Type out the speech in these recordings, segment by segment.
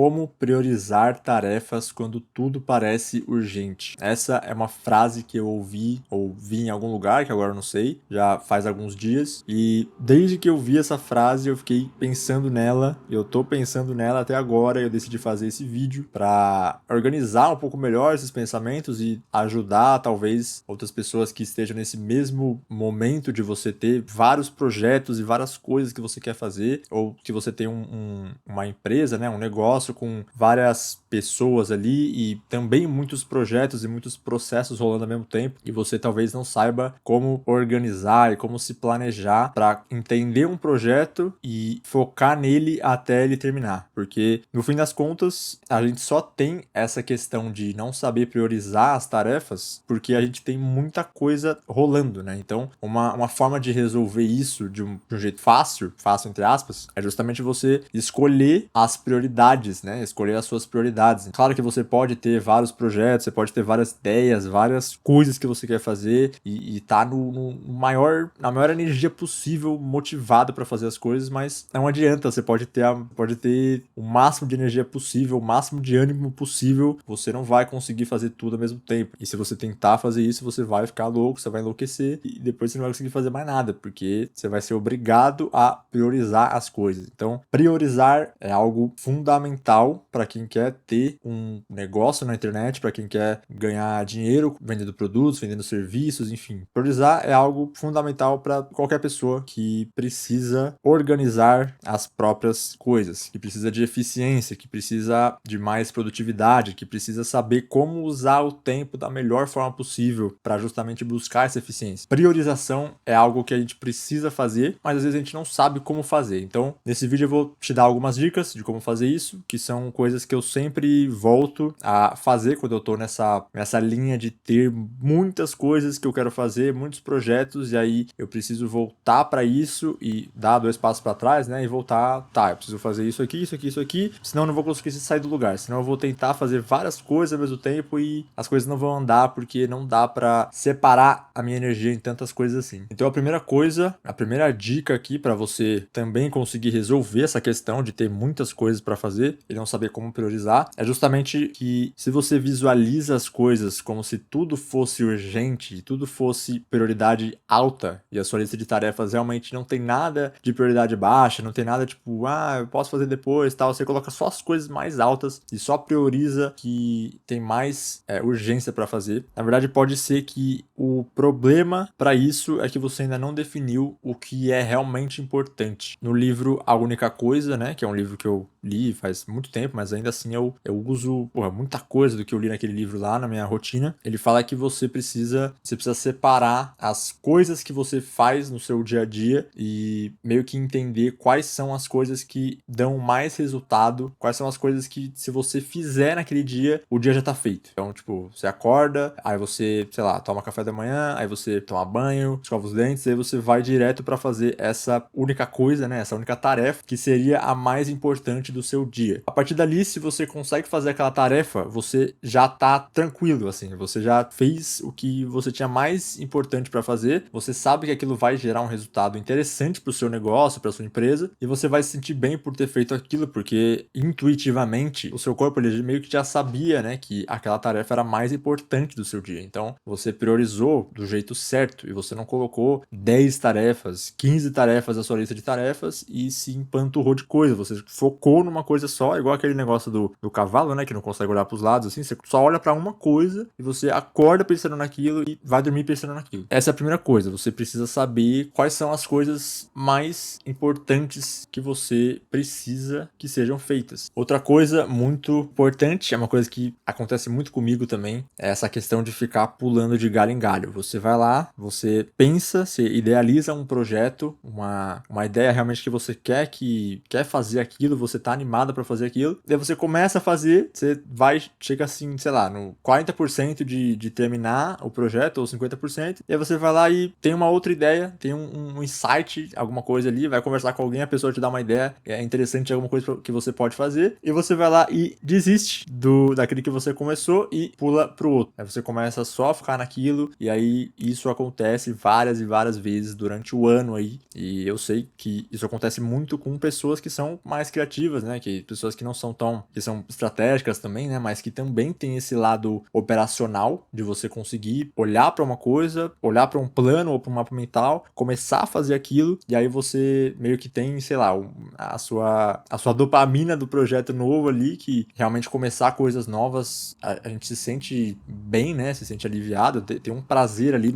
Como priorizar tarefas quando tudo parece urgente? Essa é uma frase que eu ouvi ou vi em algum lugar, que agora eu não sei, já faz alguns dias. E desde que eu vi essa frase, eu fiquei pensando nela, eu tô pensando nela até agora. Eu decidi fazer esse vídeo para organizar um pouco melhor esses pensamentos e ajudar talvez outras pessoas que estejam nesse mesmo momento de você ter vários projetos e várias coisas que você quer fazer, ou que você tem uma empresa, né, um negócio com várias pessoas ali e também muitos projetos e muitos processos rolando ao mesmo tempo, e você talvez não saiba como organizar e como se planejar para entender um projeto e focar nele até ele terminar. Porque no fim das contas, a gente só tem essa questão de não saber priorizar as tarefas porque a gente tem muita coisa rolando, né? Então, uma forma de resolver isso de um jeito fácil entre aspas, é justamente você escolher as prioridades, né? Escolher as suas prioridades. Claro que você pode ter vários projetos, você pode ter várias ideias, várias coisas que você quer fazer e tá na maior energia possível, motivado para fazer as coisas, mas não adianta, você pode ter o máximo de energia possível, o máximo de ânimo possível, você não vai conseguir fazer tudo ao mesmo tempo. E se você tentar fazer isso, você vai ficar louco, você vai enlouquecer e depois você não vai conseguir fazer mais nada, porque você vai ser obrigado a priorizar as coisas. Então, priorizar é algo fundamental para quem quer ter um negócio na internet, para quem quer ganhar dinheiro vendendo produtos, vendendo serviços, enfim. Priorizar é algo fundamental para qualquer pessoa que precisa organizar as próprias coisas, que precisa de eficiência, que precisa de mais produtividade, que precisa saber como usar o tempo da melhor forma possível para justamente buscar essa eficiência. Priorização é algo que a gente precisa fazer, mas às vezes a gente não sabe como fazer. Então, nesse vídeo eu vou te dar algumas dicas de como fazer isso, que são coisas que eu sempre volto a fazer quando eu tô nessa linha de ter muitas coisas que eu quero fazer, muitos projetos, e aí eu preciso voltar para isso e dar 2 passos para trás, né? E voltar, tá, eu preciso fazer isso aqui, senão eu não vou conseguir sair do lugar, senão eu vou tentar fazer várias coisas ao mesmo tempo e as coisas não vão andar porque não dá para separar a minha energia em tantas coisas assim. Então a primeira dica aqui para você também conseguir resolver essa questão de ter muitas coisas para fazer e não saber como priorizar é justamente que se você visualiza as coisas como se tudo fosse urgente e tudo fosse prioridade alta e a sua lista de tarefas realmente não tem nada de prioridade baixa, não tem nada tipo, eu posso fazer depois, tal, você coloca só as coisas mais altas e só prioriza que tem mais urgência para fazer. Na verdade, pode ser que o problema para isso é que você ainda não definiu o que é realmente importante. No livro A Única Coisa, né, que é um livro que eu li faz muito tempo, mas ainda assim eu uso muita coisa do que eu li naquele livro lá na minha rotina. Ele fala que você precisa separar as coisas que você faz no seu dia a dia e meio que entender quais são as coisas que dão mais resultado, quais são as coisas que se você fizer naquele dia, o dia já tá feito. Então, tipo, você acorda, aí você, sei lá, toma café da manhã, aí você toma banho, escova os dentes, aí você vai direto para fazer essa única coisa, né, essa única tarefa que seria a mais importante do seu dia. A partir dali, se você consegue fazer aquela tarefa, você já tá tranquilo, assim, você já fez o que você tinha mais importante para fazer, você sabe que aquilo vai gerar um resultado interessante para o seu negócio, para sua empresa, e você vai se sentir bem por ter feito aquilo, porque intuitivamente o seu corpo ele meio que já sabia, né, que aquela tarefa era a mais importante do seu dia. Então, você priorizou do jeito certo e você não colocou 10 tarefas, 15 tarefas na sua lista de tarefas e se empanturrou de coisa. Você focou numa coisa só, igual aquele negócio do cavalo, né, que não consegue olhar para os lados, assim, você só olha para uma coisa e você acorda pensando naquilo e vai dormir pensando naquilo. Essa é a primeira coisa, você precisa saber quais são as coisas mais importantes que você precisa que sejam feitas. Outra coisa muito importante, é uma coisa que acontece muito comigo também, é essa questão de ficar pulando de galho em galho. Você vai lá, você pensa, você idealiza um projeto, uma ideia realmente que você quer fazer aquilo, você tá animado para fazer aquilo, daí você começa a fazer, você chega assim, sei lá, no 40% de terminar o projeto, ou 50%, e aí você vai lá e tem uma outra ideia, tem um insight, alguma coisa ali, vai conversar com alguém, a pessoa te dá uma ideia, é interessante alguma coisa que você pode fazer, e você vai lá e desiste daquele que você começou e pula pro outro. Aí você começa só a ficar naquilo, e aí isso acontece várias e várias vezes durante o ano aí, e eu sei que isso acontece muito com pessoas que são mais criativas, né, que pessoas pessoas que não são que são estratégicas também, né, mas que também tem esse lado operacional de você conseguir olhar para uma coisa, olhar para um plano ou para um mapa mental, começar a fazer aquilo, e aí você meio que tem, sei lá, a sua dopamina do projeto novo ali, que realmente começar coisas novas, a gente se sente bem, né, se sente aliviado, tem um prazer ali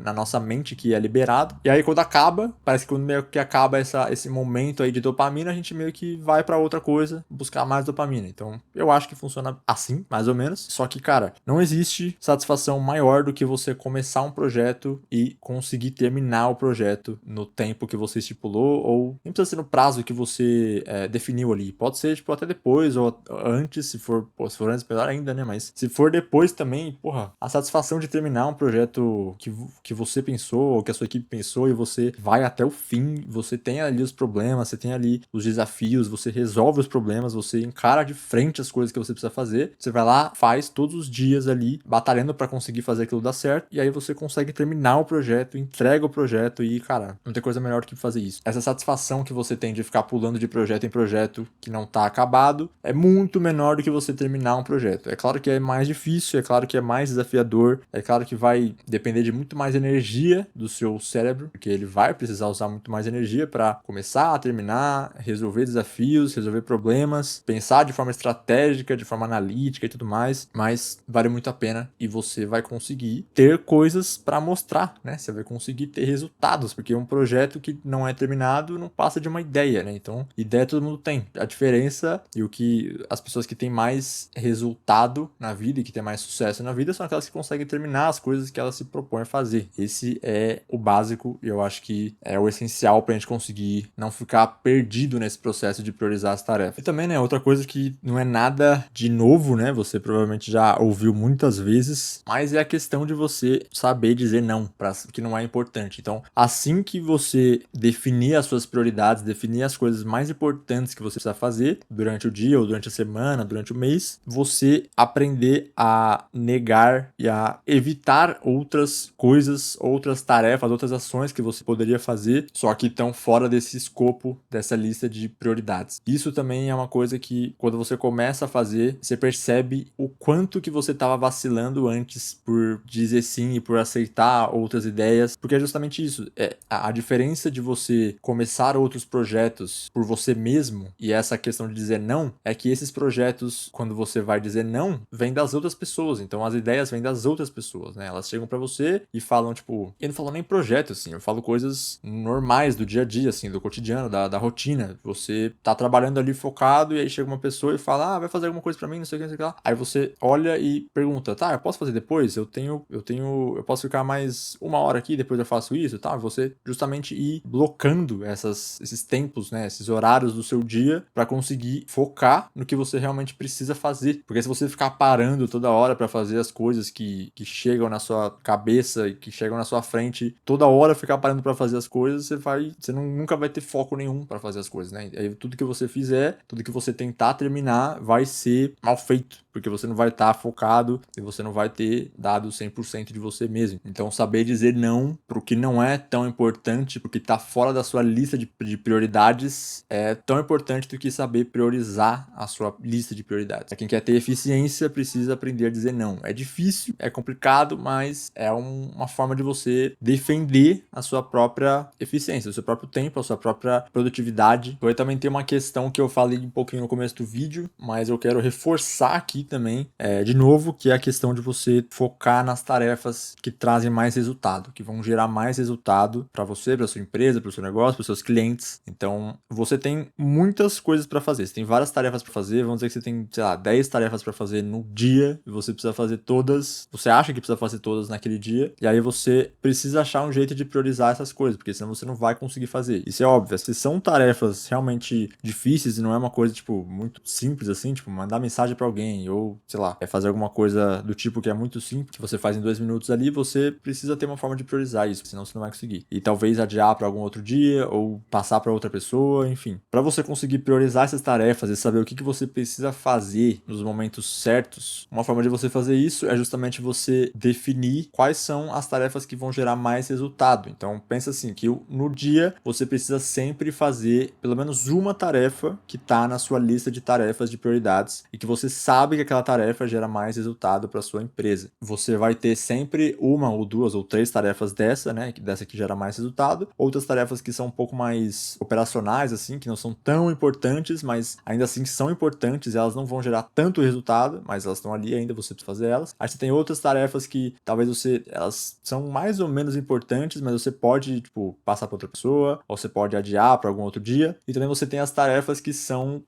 na nossa mente que é liberado, e aí quando acaba, parece que quando meio que acaba esse momento aí de dopamina, a gente meio que vai para outra coisa, buscar mais dopamina. Então, eu acho que funciona assim, mais ou menos. Só que, cara, não existe satisfação maior do que você começar um projeto e conseguir terminar o projeto no tempo que você estipulou, ou nem precisa ser no prazo que você definiu ali. Pode ser, tipo, até depois ou antes, se for antes, melhor ainda, né? Mas se for depois também, porra, a satisfação de terminar um projeto que você pensou, ou que a sua equipe pensou, e você vai até o fim, você tem ali os problemas, você tem ali os desafios, você resolve os problemas, você encara de frente as coisas que você precisa fazer, você vai lá, faz todos os dias ali, batalhando para conseguir fazer aquilo dar certo, e aí você consegue terminar o projeto, entrega o projeto e, cara, não tem coisa melhor do que fazer isso. Essa satisfação que você tem de ficar pulando de projeto em projeto que não tá acabado é muito menor do que você terminar um projeto. É claro que é mais difícil, é claro que é mais desafiador, é claro que vai depender de muito mais energia do seu cérebro, porque ele vai precisar usar muito mais energia para começar a terminar, resolver desafios, resolver problemas, pensar de forma estratégica, de forma analítica e tudo mais, mas vale muito a pena e você vai conseguir ter coisas para mostrar, né? Você vai conseguir ter resultados, porque um projeto que não é terminado não passa de uma ideia, né? Então, ideia todo mundo tem. A diferença e o que as pessoas que têm mais resultado na vida e que têm mais sucesso na vida são aquelas que conseguem terminar as coisas que elas se propõem a fazer. Esse é o básico e eu acho que é o essencial pra gente conseguir não ficar perdido nesse processo de priorizar as tarefas. E também, né, outra coisa que não é nada de novo, né, você provavelmente já ouviu muitas vezes, mas é a questão de você saber dizer não para o que não é importante. Então, assim que você definir as suas prioridades, definir as coisas mais importantes que você precisa fazer durante o dia ou durante a semana, durante o mês, você aprender a negar e a evitar outras coisas, outras tarefas, outras ações que você poderia fazer, só que estão fora desse escopo, dessa lista de prioridades. Isso também é uma coisa que, quando você começa a fazer, você percebe o quanto que você estava vacilando antes por dizer sim e por aceitar outras ideias, porque é justamente isso. A diferença de você começar outros projetos por você mesmo e essa questão de dizer não, é que esses projetos, quando você vai dizer não, vêm das outras pessoas. Então, as ideias vêm das outras pessoas, né? Elas chegam pra você e falam, tipo... Eu não falo nem projeto, assim. Eu falo coisas normais do dia a dia, assim, do cotidiano, da rotina. Você tá trabalhando ali focado e aí chega uma pessoa e fala, vai fazer alguma coisa pra mim, não sei o que, não sei o que lá. Aí você olha e pergunta, tá, eu posso fazer depois? Eu posso ficar mais 1 hora aqui, depois eu faço isso, tá? Você justamente ir blocando esses tempos, né? Esses horários do seu dia pra conseguir focar no que você realmente precisa fazer. Porque se você ficar parando toda hora pra fazer as coisas que chegam na sua cabeça e que chegam na sua frente, toda hora ficar parando pra fazer as coisas, você nunca vai ter foco nenhum pra fazer as coisas, né? Aí tudo que você fizer, tudo que você tentar terminar, vai ser mal feito, porque você não vai estar focado e você não vai ter dado 100% de você mesmo. Então, saber dizer não pro que não é tão importante, porque tá fora da sua lista de prioridades, é tão importante do que saber priorizar a sua lista de prioridades. Quem quer ter eficiência precisa aprender a dizer não. É difícil, é complicado, mas é uma forma de você defender a sua própria eficiência, o seu próprio tempo, a sua própria produtividade. Eu também tem uma questão que eu falei um pouquinho no começo do vídeo, mas eu quero reforçar aqui também, de novo, que é a questão de você focar nas tarefas que trazem mais resultado, que vão gerar mais resultado para você, para sua empresa, para o seu negócio, para os seus clientes. Então, você tem muitas coisas para fazer, você tem várias tarefas para fazer, vamos dizer que você tem, sei lá, 10 tarefas para fazer no dia, e você precisa fazer todas, você acha que precisa fazer todas naquele dia, e aí você precisa achar um jeito de priorizar essas coisas, porque senão você não vai conseguir fazer. Isso é óbvio, se são tarefas realmente difíceis e não é uma coisa, tipo, muito simples assim, tipo, mandar mensagem para alguém, ou, sei lá, fazer alguma coisa do tipo que é muito simples, que você faz em 2 minutos ali, você precisa ter uma forma de priorizar isso, senão você não vai conseguir. E talvez adiar para algum outro dia, ou passar para outra pessoa, enfim. Para você conseguir priorizar essas tarefas e saber o que você precisa fazer nos momentos certos, uma forma de você fazer isso é justamente você definir quais são as tarefas que vão gerar mais resultado. Então, pensa assim, que no dia você precisa sempre fazer pelo menos uma tarefa que está na sua lista de tarefas de prioridades e que você sabe que aquela tarefa gera mais resultado para sua empresa. Você vai ter sempre uma ou duas ou três tarefas dessa, né, dessa que gera mais resultado, outras tarefas que são um pouco mais operacionais, assim, que não são tão importantes, mas ainda assim são importantes e elas não vão gerar tanto resultado, mas elas estão ali ainda, você precisa fazer elas. Aí você tem outras tarefas que talvez elas são mais ou menos importantes, mas você pode, tipo, passar para outra pessoa, ou você pode adiar para algum outro dia. E também você tem as tarefas que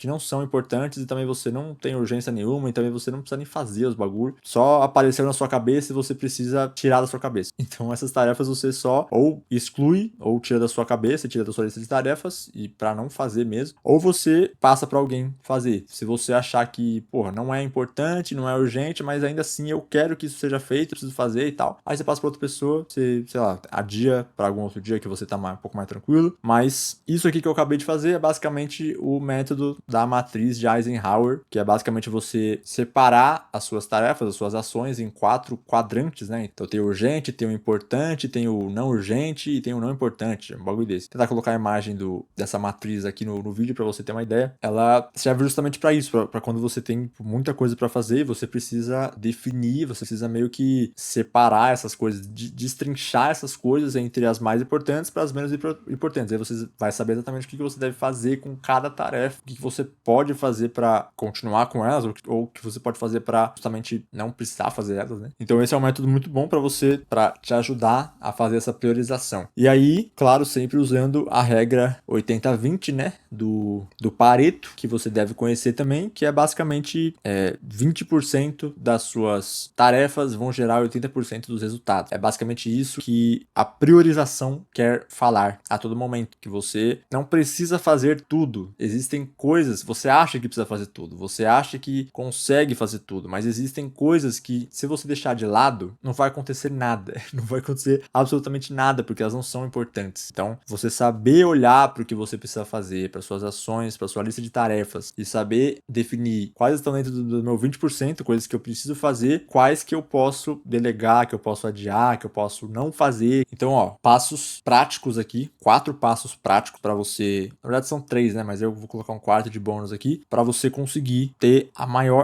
não são importantes e também você não tem urgência nenhuma e também você não precisa nem fazer os bagulhos. Só apareceu na sua cabeça e você precisa tirar da sua cabeça. Então essas tarefas você só ou exclui ou tira da sua cabeça, tira da sua lista de tarefas e para não fazer mesmo, ou você passa para alguém fazer. Se você achar que, porra, não é importante, não é urgente, mas ainda assim eu quero que isso seja feito, eu preciso fazer e tal. Aí você passa para outra pessoa, você, sei lá, adia para algum outro dia que você tá um pouco mais tranquilo. Mas isso aqui que eu acabei de fazer é basicamente o método da matriz de Eisenhower, que é basicamente você separar as suas tarefas, as suas ações em 4 quadrantes, né? Então tem o urgente, tem o importante, tem o não urgente e tem o não importante, um bagulho desse. Vou tentar colocar a imagem dessa matriz aqui no vídeo para você ter uma ideia. Ela serve justamente para isso, para quando você tem muita coisa para fazer, você precisa definir, você precisa meio que separar essas coisas, destrinchar essas coisas entre as mais importantes para as menos importantes. Aí você vai saber exatamente o que você deve fazer com cada tarefa, o que você pode fazer para continuar com elas, ou o que você pode fazer para justamente não precisar fazer elas, né? Então esse é um método muito bom para te ajudar a fazer essa priorização. E aí, claro, sempre usando a regra 80-20, né? Do Pareto, que você deve conhecer também, que é basicamente 20% das suas tarefas vão gerar 80% dos resultados. É basicamente isso que a priorização quer falar a todo momento, que você não precisa fazer tudo. Existem coisas, você acha que precisa fazer tudo, você acha que consegue fazer tudo, mas existem coisas que, se você deixar de lado, não vai acontecer nada, não vai acontecer absolutamente nada, porque elas não são importantes. Então, você saber olhar para o que você precisa fazer, para suas ações, para sua lista de tarefas, e saber definir quais estão dentro do meu 20%, coisas que eu preciso fazer, quais que eu posso delegar, que eu posso adiar, que eu posso não fazer. Então, ó, passos práticos aqui, 4 passos práticos para você, na verdade são 3, né, mas eu vou colocar um quarto de bônus aqui, para você conseguir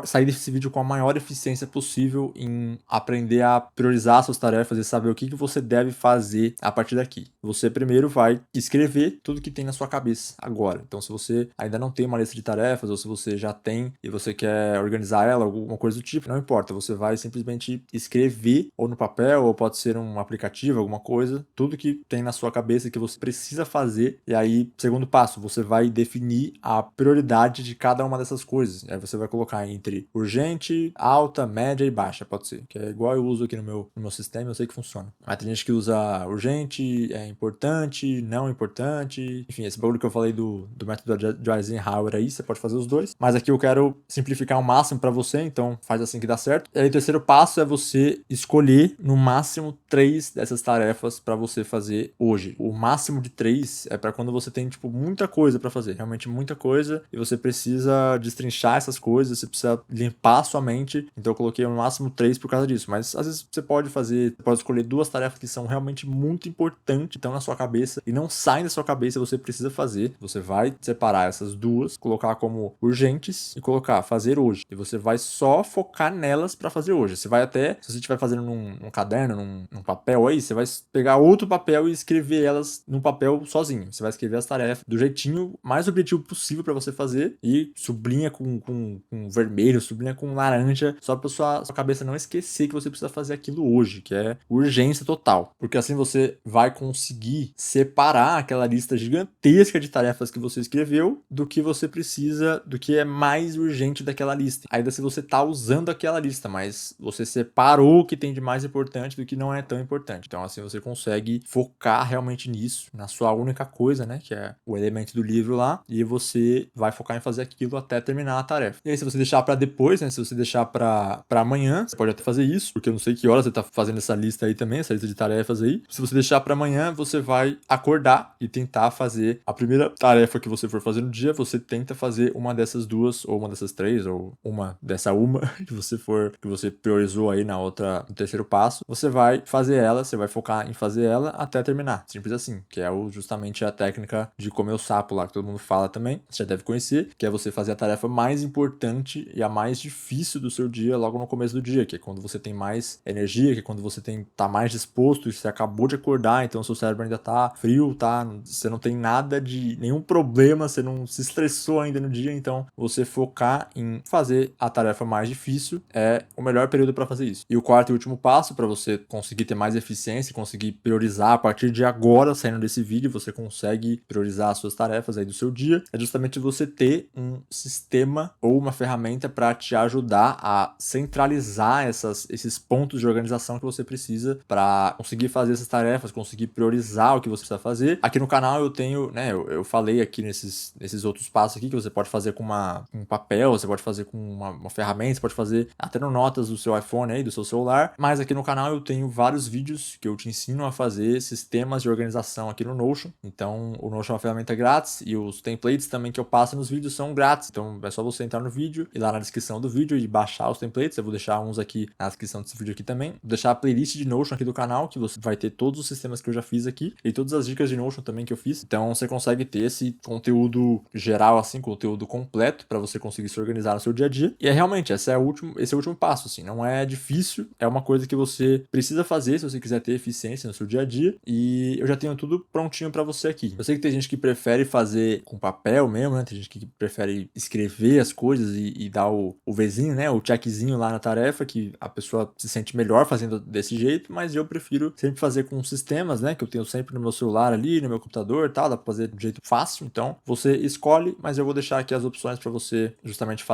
sair desse vídeo com a maior eficiência possível em aprender a priorizar suas tarefas e saber o que você deve fazer a partir daqui. Você primeiro vai escrever tudo que tem na sua cabeça agora. Então, se você ainda não tem uma lista de tarefas, ou se você já tem e você quer organizar ela, alguma coisa do tipo, não importa, você vai simplesmente escrever ou no papel, ou pode ser um aplicativo, alguma coisa, tudo que tem na sua cabeça que você precisa fazer. E aí, segundo passo, você vai definir a prioridade de cada uma dessas coisas. Aí você vai colocar entre urgente, alta, média e baixa, pode ser, que é igual eu uso aqui no meu sistema, eu sei que funciona. Mas tem gente que usa urgente, importante, não importante, enfim, esse bagulho que eu falei do método de Eisenhower aí, você pode fazer os dois, mas aqui eu quero simplificar ao máximo para você, então faz assim que dá certo. E aí o terceiro passo é você escolher no máximo 3 dessas tarefas para você fazer hoje. O máximo de 3 é para quando você tem, tipo, muita coisa para fazer, realmente muita coisa, e você precisa destrinchar essas coisas, você precisa limpar a sua mente, então eu coloquei no máximo 3 por causa disso, mas às vezes você pode escolher 2 tarefas que são realmente muito importantes, estão na sua cabeça e não saem da sua cabeça, você precisa fazer. Você vai separar essas duas, colocar como urgentes e colocar fazer hoje. E você vai só focar nelas para fazer hoje. Você vai até, se você estiver fazendo num caderno, num papel aí, você vai pegar outro papel e escrever elas num papel sozinho. Você vai escrever as tarefas do jeitinho mais objetivo possível para você fazer e sublinha com vermelho, sublinha com laranja, só para sua cabeça não esquecer que você precisa fazer aquilo hoje, que é urgência total. Porque assim você vai conseguir separar aquela lista gigantesca de tarefas que você escreveu do que você precisa, do que é mais urgente daquela lista. Ainda se você tá usando aquela lista, mas você separou o que tem de mais importante do que não é tão importante. Então assim você consegue focar realmente nisso, na sua única coisa, né, que é o elemento do livro lá, e você vai focar em fazer aquilo até terminar a tarefa. E aí se você deixar para depois, né? Se você deixar pra amanhã, você pode até fazer isso, porque eu não sei que horas você tá fazendo essa lista aí também, essa lista de tarefas aí. Se você deixar pra amanhã, você vai acordar e tentar fazer a primeira tarefa que você for fazer no dia, você tenta fazer uma dessas duas, ou uma dessas três, ou uma dessa uma que você priorizou aí no terceiro passo. Você vai fazer ela, você vai focar em fazer ela até terminar. Simples assim, que é justamente a técnica de comer o sapo lá, que todo mundo fala também, você já deve conhecer, que é você fazer a tarefa mais importante e a mais difícil do seu dia logo no começo do dia, que é quando você tem mais energia, que é quando você tá mais disposto e você acabou de acordar, então seu cérebro ainda tá frio, tá? Você não tem nada de nenhum problema, você não se estressou ainda no dia, então você focar em fazer a tarefa mais difícil é o melhor período para fazer isso. E o quarto e último passo para você conseguir ter mais eficiência, conseguir priorizar a partir de agora, saindo desse vídeo, você consegue priorizar as suas tarefas aí do seu dia, é justamente você ter um sistema ou uma ferramenta para te ajudar a centralizar esses pontos de organização que você precisa para conseguir fazer essas tarefas, conseguir priorizar o que você precisa fazer. Aqui no canal eu tenho, né, eu falei aqui nesses outros passos aqui que você pode fazer com um papel, você pode fazer com uma ferramenta, você pode fazer até no notas do seu iPhone aí, do seu celular, mas aqui no canal eu tenho vários vídeos que eu te ensino a fazer sistemas de organização aqui no Notion. Então o Notion é uma ferramenta grátis e os templates também que eu passo nos vídeos são grátis, então é só você entrar no vídeo e lá na descrição do vídeo e baixar os templates. Eu vou deixar uns aqui na descrição desse vídeo aqui também, vou deixar a playlist de Notion aqui do canal, que você vai ter todos os sistemas que eu já fiz aqui e todas as dicas de Notion também que eu fiz, então você consegue ter esse conteúdo geral, assim, conteúdo completo para você conseguir se organizar no seu dia a dia. E realmente, esse é o último passo, assim, não é difícil, é uma coisa que você precisa fazer se você quiser ter eficiência no seu dia a dia, e eu já tenho tudo prontinho para você aqui. Eu sei que tem gente que prefere fazer com papel mesmo, né? Tem gente que prefere escrever as coisas e dar o Vzinho, né? O checkzinho lá na tarefa, que a pessoa se sente melhor fazendo desse jeito, mas eu prefiro sempre fazer com sistemas, né? Que eu tenho sempre no meu celular ali, no meu computador e tal, dá pra fazer de um jeito fácil. Então, você escolhe, mas eu vou deixar aqui as opções para você justamente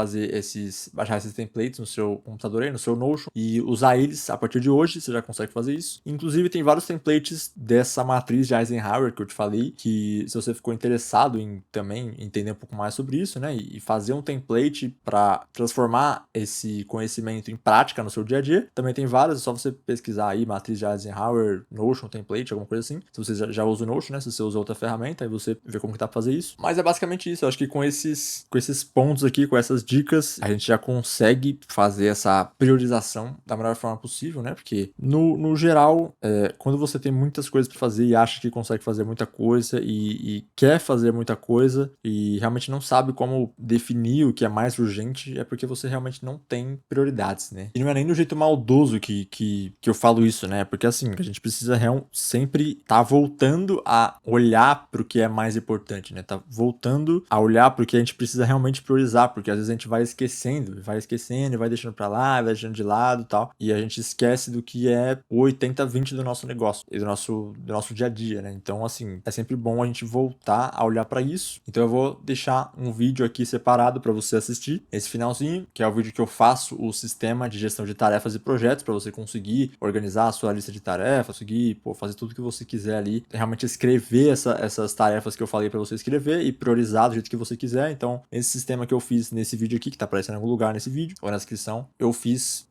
baixar esses templates no seu computador aí, no seu Notion, e usar eles a partir de hoje, você já consegue fazer isso. Inclusive, tem vários templates dessa matriz de Eisenhower que eu te falei, que se você ficou interessado em também entender um pouco mais sobre isso, né, e fazer um template para transformar esse conhecimento em prática no seu dia a dia, também tem vários, é só você pesquisar aí, matriz de Eisenhower, Notion, template, alguma coisa assim. Se você já usa o Notion, né, se você usa outra ferramenta, aí você vê como que dá pra fazer isso. Mas é basicamente isso, eu acho que com esses pontos aqui, com essas dicas, a gente já consegue fazer essa priorização da melhor forma possível, né? Porque no geral, quando você tem muitas coisas para fazer e acha que consegue fazer muita coisa e quer fazer muita coisa e realmente não sabe como definir o que é mais urgente, é porque você realmente não tem prioridades, né? E não é nem do jeito maldoso que eu falo isso, né? Porque assim, a gente precisa sempre estar voltando a olhar para o que é mais importante, né? Tá voltando a olhar para o que a gente precisa realmente priorizar, porque às vezes a gente vai esquecendo e vai deixando para lá, vai deixando de lado e tal, e a gente esquece do que é o 80-20 do nosso negócio e do nosso dia a dia, né? Então, assim, é sempre bom a gente voltar a olhar para isso. Então eu vou deixar um vídeo aqui separado para você assistir, esse finalzinho, que é o vídeo que eu faço o sistema de gestão de tarefas e projetos para você conseguir organizar a sua lista de tarefas, conseguir, fazer tudo que você quiser ali, realmente escrever essas tarefas que eu falei para você escrever e priorizar do jeito que você quiser. Então, esse sistema que eu fiz nesse vídeo aqui, que tá aparecendo em algum lugar nesse vídeo ou na descrição, eu fiz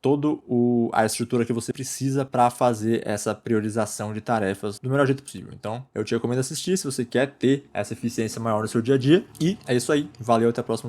a estrutura que você precisa para fazer essa priorização de tarefas do melhor jeito possível. Então, eu te recomendo assistir se você quer ter essa eficiência maior no seu dia a dia. E é isso aí. Valeu, até o próximo vídeo.